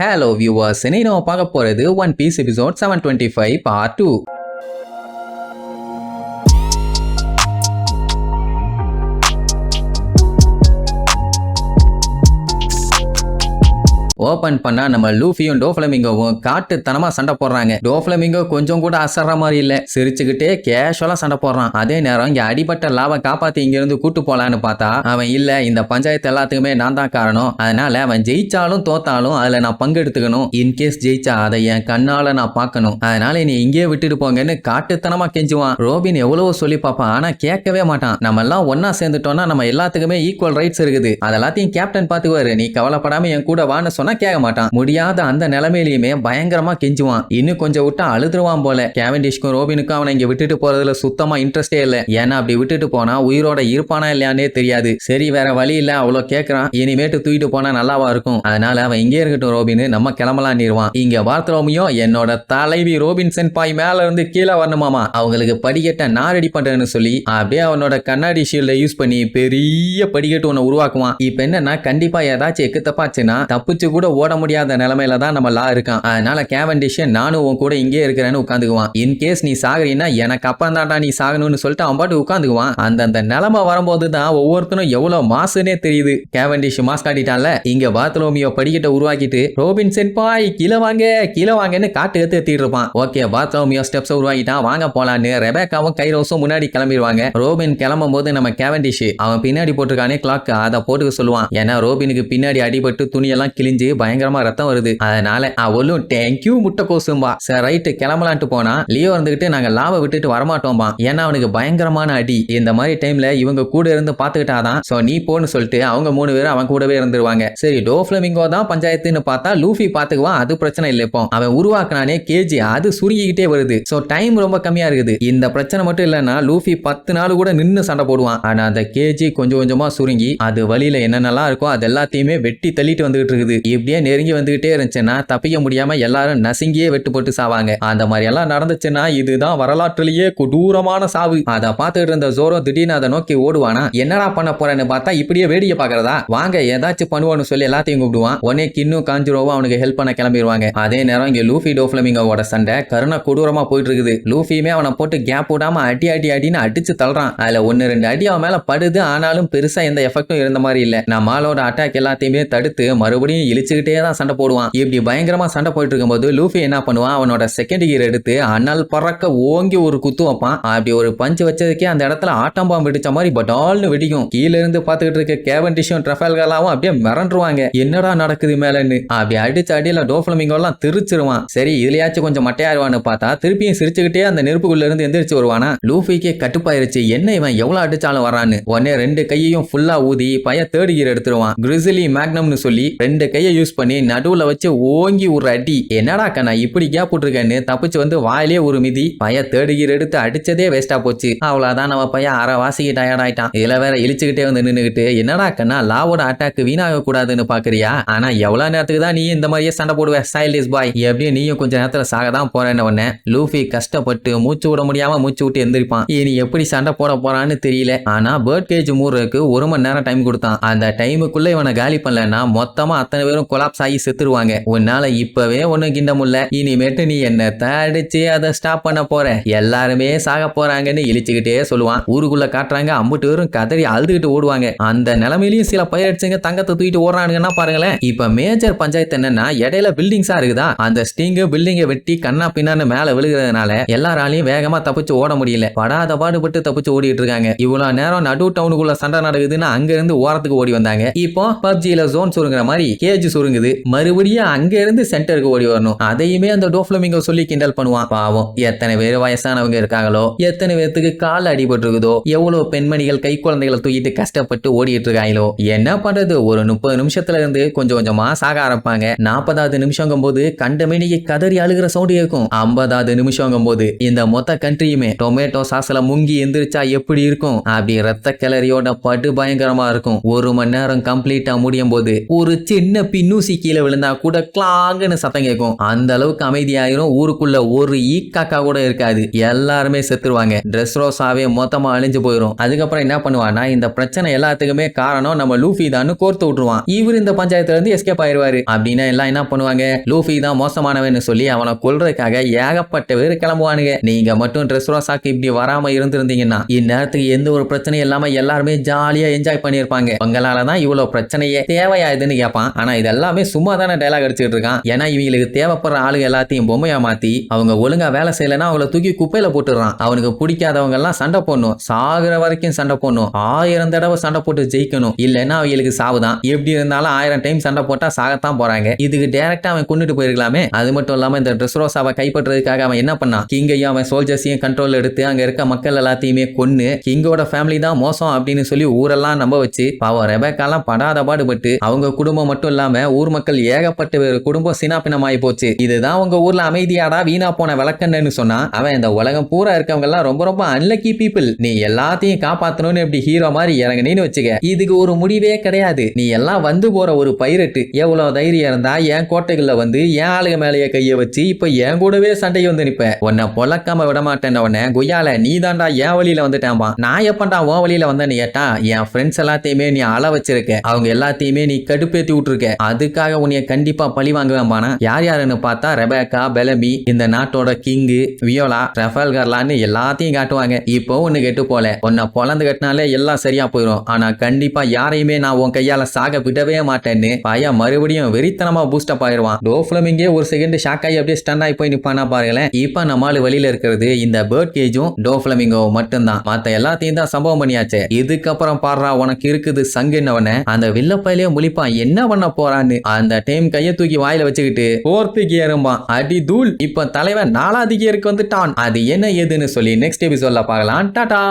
Hello viewers, இன்னைக்கு நம்ம பார்க்க போறது one piece episode 725 part 2. Open பண்ணா நம்ம லூஃபியும் டோஃப்ளமிங்கோவும் காட்டுத்தனமா சண்டை போடுறாங்க. டோஃப்ளமிங்கோ கொஞ்சம் கூட அசர்ற மாதிரி இல்ல, சிரிச்சுக்கிட்டே கேஷுவலா சண்டை போடுறான். அதே நேரம் இங்க அடிபட்ட லாவை காப்பாத்தி இங்க இருந்து கூட்டு போலான்னு பார்த்தா அவன் இல்ல, இந்த பஞ்சாயத்து எல்லாத்துக்குமே நான் தான் காரணம், அதனால அவன் ஜெயிச்சாலும் தோத்தாலும் அதுல நான் பங்கெடுத்துக்கணும், இன்கேஸ் ஜெயிச்சா அதை என் கண்ணால நான் பார்க்கணும், அதனால நீ இங்கே விட்டுட்டு போங்கன்னு காட்டுத்தனமா கெஞ்சுவான். ரோபின் எவ்வளவோ சொல்லி பார்ப்பான், ஆனா கேட்கவே மாட்டான். நம்ம எல்லாம் ஒன்னா சேர்ந்துட்டோம்னா நம்ம எல்லாத்துக்குமே ஈக்குவல் ரைட்ஸ் இருக்குது, அதெல்லாத்தையும் கேப்டன் பாத்துக்குவாரு, நீ கவலைப்படாம என் கூட வான்னு சொன்னா கேட்க மாட்டான். முடியாத அந்த நிலைமையிலுமே பயங்கரமா கெஞ்சுவான். இன்னும் கொஞ்சம் விட்டா அழுதுருவான் போல. கேவெண்டிஷ்க்கும் ரோபினுக்கும் அவனை இங்க விட்டுட்டு போறதுல சுத்தமா இன்ட்ரெஸ்டே இல்ல. ஏன்னா அப்படி விட்டுட்டு போனா உயிரோட இருப்பானா இல்லையானே தெரியாது. சரி வேற வழி இல்ல, அவ்வளோ கேட்கறான், இனிமேட்டு தூக்கிட்டு போனா நல்லாவா இருக்கும், அதனால அவன் இங்கே இருக்கட்டும் ரோபின், நம்ம கிளம்பலாம் நிறுவான். இங்க பார்த்தோமியும் என்னோட தலைவி ரோபின் சென்பாய் மேல இருந்து கீழே வரணுமாமா, அவங்களுக்கு படிக்கட்ட நான் ரெடி பண்றேன்னு சொல்லி அப்படியே அவனோட கண்ணாடி ஷீல்டை யூஸ் பண்ணி பெரிய படிக்கட்டு ஒன்னு உருவாக்குவான். இப்ப என்னன்னா கண்டிப்பா ஏதாச்சும் எக்கு தப்பாச்சுன்னா தப்பிச்சு கூட ஓட முடியாத நிலைமையில தான் நம்ம லா இருக்கான். அதனால கேவெண்டிஷ் நானும் உன் கூட இங்கே இருக்கிறேன்னு உட்காந்துக்குவான். இன்கேஸ் நீ சாகுறீன்னா எனக்கு அப்புறம் தான்டா நீ சாகணும்னு சொல்லிட்டு அவன் பாட்டு உட்காந்துக்குவான். அந்த நிலைமை வரும்போது தான் ஒவ்வொருத்தரும் எவ்வளவு மாசுனே தெரியுது. கேவெண்டிஷ் மாஸ் காட்டிட்டான்ல, இங்க பாத்ரோமியோ படிக்கட்ட உருவாக்கிட்டு ரோபின் சென்பாய் கீழே வாங்கன்னு காட்டு ஏத்திட்டு இருப்பான். ஓகே, பாத்ரோமியோ ஸ்டெப்ஸ் உருவாக்கிட்டான், வாங்க போலான்னு ரெபேக்காவும் கைரோஸும் முன்னாடி கிளம்பிடுவாங்க. ரோபின் கிளம்பும் போது நம்ம கேவெண்டிஷ் அவன் பின்னாடி போட்டிருக்கானே கிளாக், அதை போட்டுக்க சொல்லுவான். ஏன்னா ரோபினுக்கு பின்னாடி அடிபட்டு துணியெல்லாம் கிழிஞ்சு பயங்கரமா ரத்தம் வருது, அதனால அவளும் தேங்க்யூ முட்டைக்கோசும்பா. சரி ரைட்டு கிளம்பலான்ட்டு போனா லியோ இருந்துகிட்டு நாங்க லாவை விட்டுட்டு வரமாட்டோம்பா, ஏன்னா அவனுக்கு பயங்கரமான அடி, இந்த மாதிரி டைம்ல இவங்க கூட இருந்து பாத்துக்கிட்டாதான் சோ நீ போன்னு சொல்லிட்டு அவங்க 3 பேரும் அவன் கூடவே இருந்துருவாங்க. சரி டோஃப்ளமிங்கோ தான் பஞ்சாயத்துன்னு பார்த்தா லூஃபி பாத்துக்குவான், அது பிரச்சனை இல்லை. இப்போ அவன் உருவாக்குனானே கேஜி அது சுருங்கிக்கிட்டே வருது, சோ டைம் ரொம்ப கம்மியா இருக்குது. இந்த பிரச்சனை மட்டும் இல்லைன்னா லூஃபி 10 நாள் கூட நின்னு சண்டை போடுவான். ஆனா அந்த கேஜி கொஞ்சம் கொஞ்சமா சுருங்கி அது வழியில என்னென்னலாம் இருக்கோ அது எல்லாத்தையுமே வெட்டி தள்ளிட்டு வந்துகிட்டு இருக்குது. இப்படியே நெருங்கி வந்துகிட்டே இருந்துச்சுன்னா தப்பிக்க முடியாம எல்லாரும் நசுங்கியே வெட்டு போட்டு சாவாங்க. அந்த மாதிரி எல்லாம் நடந்துச்சுன்னா இதுதான் வரலாற்றிலேயே கொடூரமான சாவு. அதை பார்த்துட்டு இருந்த ஜோரோ திடீர்னு அதை நோக்கி ஓடுவானா, என்னடா பண்ண போறேன்னு பார்த்தா இப்படியே வேடிக்கை பாக்குறதா, வாங்க ஏதாச்சும் பண்ணுவோன்னு சொல்லி எல்லாத்தையும் கூப்பிடுவான். உடனே கின்னு காஞ்சுரோவும் அவனுக்கு ஹெல்ப் பண்ண கிளம்பிடுவாங்க. அதே நேரம் இங்க லூஃபி டோஃப்ளமிங்கோட சண்டை கருணை கொடூரமா போயிட்டு இருக்குது. லூஃபியுமே அவனை போட்டு கேப் விடாம அடின்னு அடிச்சு தள்ளுறான். அதுல 1-2 அடி அவன் மேல படுது, ஆனாலும் பெருசா எந்த எஃபெக்டும் இருந்த மாதிரி இல்ல. நம்மளோட அட்டாக் எல்லாத்தையுமே தடுத்து மறுபடியும் இழிச்சுக்கிட்டே தான் சண்டை போடுவான். இப்படி பயங்கரமா சண்டை போயிட்டு இருக்கும்போது லூஃபி என்ன பண்ணுவான், அவனோட செகண்ட் கியர் எடுத்து அண்ணல் பறக்க ஓங்கி ஒரு குத்து வைப்பான். அப்படி ஒரு பஞ்சு வச்சதுக்கே அந்த இடத்துல ஆட்டம் பாம்பு வெடிச்ச மாதிரி பட்டால்னு வெடிக்கும். கீழ இருந்து பாத்துக்கிட்டு இருக்க கேவெண்டிஷும் ட்ரஃபல்கராவும் அப்படியே மிரண்டுருவாங்க, என்னடா நடக்குது மேலன்னு. அப்படி அடிச்ச அடியில டோஃப்ளமிங்கோ எல்லாம் திருச்சிருவான். சரி இதுலயாச்சும் கொஞ்சம் மட்டையாருவான்னு பார்த்தா திருப்பியும் சிரிச்சுக்கிட்டே அந்த நெருப்புக்குள்ள இருந்து எந்திரிச்சு வருவானா. லூஃபிக்கே கட்டுப்பாயிருச்சு, என்ன இவன் எவ்வளவு அடிச்சாலும் வரான்னு. உடனே 2 கையையும் ஃபுல்லா ஊதி பைய தேர்ட் கியர் எடுத்துருவான். கிரிசிலி மேக்னம்னு சொல்லி 2 கையை யூஸ் பண்ணி நடுவுல வச்சு ஓங்கி ஒரு அடி. என்னடா கண்ணா இப்படி கேப் போட்டிருக்கேன்னு தப்பிச்சு வந்து வாயிலே ஒரு மிதி. பைய தேர்ட் கியர் எடுத்து அடிச்சதே வேஸ்டா போச்சு. அவ்வளவுதான் நம்ம பையன் அரை வாசிக்கு டயர்ட் ஆயிட்டான். இதுல வேற இழிச்சுக்கிட்டே வந்து நின்னுகிட்டு, என்னடா கண்ணா லாவோட அட்டாக் வீணாக கூடாதுன்னு பாக்குறியா, ஆனா எவ்வளவு நேரத்துக்கு தான் நீ இந்த மாதிரியே சண்டை போடுவ ஸ்டைலிஷ் பாய், எப்படியும் நீயும் கொஞ்ச நேரத்துல சாகதான் போறேன்னு. உடனே லூஃபி கஷ்டப்பட்டு மூச்சு விட முடியாம மூச்சு விட்டு எந்திரிப்பான். இனி எப்படி சண்டை போட போறான்னு தெரியல. ஆனா பேர்ட் கேஜ் மூடுறதுக்கு 1 மணி நேரம் டைம் கொடுத்தான். அந்த டைமுக்குள்ள இவனை காலி பண்ணலன்னா மொத்தமா அத்தனை பேரும் கொலாப்ஸ் ஆகி செத்துருவாங்க. உன்னால இப்பவே ஒண்ணு கிண்ட முடியல, இனிமேட்டு நீ என்னத்தை அடிச்சு அதை ஸ்டாப் பண்ண போற, எல்லாருமே சாக போறாங்கன்னு இழிச்சுக்கிட்டே சொல்லுவான். ஊருக்குள்ள காட்டுறாங்க, அம்புட்டு பேரும் கதறி அழுதுகிட்டு ஓடுவாங்க. அந்த நிலைமையிலயும் சில பயிரடிச்சுங்க தங்கத்தை தூக்கிட்டு ஓடுறானுங்கன்னா பாருங்களேன். இப்ப மேஜர் பஞ்சாயத்து என்னன்னா இடையில பில்டிங்ஸா இருக்குதா, அந்த ஸ்டிங்கு பில்டிங்கை வெட்டி கண்ணா பின்னான்னு மேல விழுகிறதுனால எல்லாராலையும் வேகமா தப்பிச்சு ஓட முடியல. படாத பாடுபட்டு தப்பிச்சு ஓடிட்டு இருக்காங்க. இவ்வளவு நேரம் நடு டவுனுக்குள்ள சண்டை நடக்குதுன்னு அங்க இருந்து ஓரத்துக்கு ஓடி வந்தாங்க. இப்போ பப்ஜில ஜோன் சுருங்குற மாதிரி கேஜ் சுருங்குது, மறுபடியும் அங்க இருந்து சென்டருக்கு ஓடி வரணும். அதையுமே அந்த டோஃப்ளமிங்கோ சொல்லி கிண்டல் பண்ணுவான். பாவம் எத்தனை பேர் வயசானவங்க இருக்காங்களோ, எத்தனை பேருக்கு கால் அடிபட்டு இருக்குதோ, எவ்வளவு பெண்மணிகள் கை குழந்தைகளை தூக்கிட்டு கஷ்டப்பட்டு ஓடிட்டு இருக்காங்களோ. என்ன பண்றது, ஒரு 30 நிமிஷத்துல இருந்து கொஞ்சம் கொஞ்சமா சாக ஆரம்பிப்பாங்க. 40வது நிமிஷங்கும் போது கண்டமேனிக்கு கதறி அழுகிற சவுண்ட் கேட்கும். 50வது நிமிஷங்கும் போது இந்த மொத்த கண்ட்ரியுமே டொமேட்டோ சாஸ்ல முங்கி எந்திரிச்சா எப்படி இருக்கும், அப்படி ரத்த கிளறியோட படு பயங்கரமா இருக்கும். 1 மணி நேரம் கம்ப்ளீட்டா முடியும் போது ஒரு சின்ன பின்னூசி கீழே விழுந்தா கூட கிளாங்குன்னு சத்தம் கேட்கும். அந்த அளவுக்கு அமைதியாயிரும். ஊருக்குள்ள ஒரு ஈக்காக்கா கூட இருக்காது. எல்லாருமே செத்துருவாங்க. ட்ரெஸ் ரோஸாவே மொத்தமா அழிஞ்சு போயிரும். அதுக்கப்புறம் என்ன பண்ணுவான்னா இந்த பிரச்சனை எல்லாத்துக்குமே காரணம் நம்ம லூஃபி தான் கோர்த்து விட்டுருவான். இவர் இந்த பஞ்சாயத்துல இருந்து எஸ்கேப் ஆயிருவாரு. அப்படின்னா எல்லாம் என்ன பண்ணுவாங்க, லூஃபி தான் மோசமானவன்னு சொல்லி அவனை கொல்றதுக்காக ஏகப்பட்ட பேர் கிளம்புவானுங்க. நீங்க மட்டும் ட்ரெஸ் ரோஸாக்கு இப்படி வராம இருந்திருந்தீங்கன்னா இந்நேரத்துக்கு எந்த ஒரு பிரச்சனையும் இல்லாம எல்லாருமே ஜாலியா என்ஜாய் பண்ணிருப்பாங்க. உங்களாலதான் இவ்வளவு பிரச்சனையே தேவையா இதுன்னு கேட்பான். ஆனா இது எல்லாமே சும்மா தானே டைலாக் அடிச்சுட்டு இருக்கான். ஏன்னா இவங்களுக்கு தேவைப்படுற ஆளுங்க எல்லாத்தையும் பொம்மையா மாத்தி அவங்க ஒழுங்கா வேலை செய்யலன்னா அவங்கள தூக்கி குப்பையில போட்டுறான். அவனுக்கு பிடிக்காதவங்க எல்லாம் சண்டை போடணும், சாகுற வரைக்கும் சண்டை போடணும், 1000 தடவை சண்டை போட்டு ஜெயிக்கணும், இல்லைன்னா அவங்களுக்கு சாவுதான். எப்படி இருந்தாலும் 1000 டைம் சண்டை போட்டா சாகத்தான் போறாங்க. இதுக்கு டைரக்டா அவன் கொண்டுட்டு போயிருக்கலாமே. அது மட்டும் இல்லாம இந்த ட்ரெஸ் ரோஸாவை கைப்பற்றதுக்காக அவன் என்ன பண்ணான், கிங்கையும் அவன் சோல்ஜர்ஸையும் கண்ட்ரோல் எடுத்து அங்க இருக்க மக்கள் எல்லாத்தையுமே கொன்னு கிங்கோட ஃபேமிலி தான் மோசம் அப்படின்னு சொல்லி ஊரெல்லாம் நம்ப வச்சு பாவம் ரெபேக்காலாம் படாத பாடுபட்டு அவங்க குடும்பம் மட்டும் இல்லாம ஊர் மக்கள் ஏகப்பட்ட பேர் குடும்பம் சினாபினமாயி போச்சு. இதுதான் உங்க ஊர்ல அமைதியாடா வீணா போன விளக்கன்னு சொன்னா அவன் இந்த உலகம் பூரா இருக்கவங்க எல்லாம் ரொம்ப ரொம்ப அன்லக்கி பீப்புள். நீ எல்லாத்தையும் காப்பாத்தணும்னு எப்படி ஹீரோ மாதிரி இறங்குனீன்னு வச்சுக்க. இதுக்கு ஒரு முடிவே கிடையாது. நீ எல்லாம் வந்து போற ஒரு பைரட்டு. எவ்வளவு தைரியம் இருந்தா என் கோட்டைகள்ல வந்து என் ஆளுக மேலேயே கைய வச்சு இப்ப என் கூடவே சண்டைக்கு வந்து நிப்ப. உன்னை பொழக்காம விட மாட்டேன். உடனே கொய்யால நீ தாண்டா என் வழியில வந்துட்டான்பா. நான் எப்பண்டா உன் வழியில வந்தேன்னு கேட்டா என் ஃப்ரெண்ட்ஸ் எல்லாத்தையுமே நீ அள வச்சிருக்க, அவங்க எல்லாத்தையுமே நீ கடுப்பேத்தி விட்டுருக்க, அதுக்காக உன்னைய கண்டிப்பா பழி வாங்குவேன்பானா. யார் யாருன்னு பார்த்தா ரெபேக்கா, பெலமி, இந்த நாட்டோட கிங்கு, வியோலா, ரஃபல்கர்லான்னு எல்லாத்தையும் காட்டுவாங்க. இப்போ ஒண்ணு கெட்டு போல, உன்னை பொழந்து கட்டினாலே எல்லாம் சரியா போயிடும். ஆனா கண்டிப்பா யாரையுமே நான் உன் கையால சாக விடவே மாட்டேன்னு பையன் மறுபடியும் வெறித்தனமா பூஸ்டப் ஆயிருவான். டோஃப்ளமிங்கே ஒரு செகண்ட் ஷாக் ஆகி அப்படியே ஸ்டன் ஆகி போய் நிப்பானா பாருங்களேன். இப்ப நம்மால வெளியில இருக்கிறது இந்த பேர்ட் கேஜும் டோஃப்ளமிங்கோ மட்டும்தான். மத்த எல்லாத்தையும் தான் சம்பவம் பண்ணியாச்சு. இதுக்கப்புறம் பாடுறா உனக்கு இருக்குது சங்குன்னவன அந்த வில்லப்பையிலேயே முழிப்பான் என்ன பண்ண போறான்னு. அந்த டைம் கையை தூக்கி வாயில வச்சுக்கிட்டு 4th கியரும்பான். அடி தூள். இப்ப தலைவன் 4வது கியருக்கு வந்துட்டான். அது என்ன ஏதுன்னு சொல்லி நெக்ஸ்ட் எபிசோட்ல பார்க்கலாம். டாடா.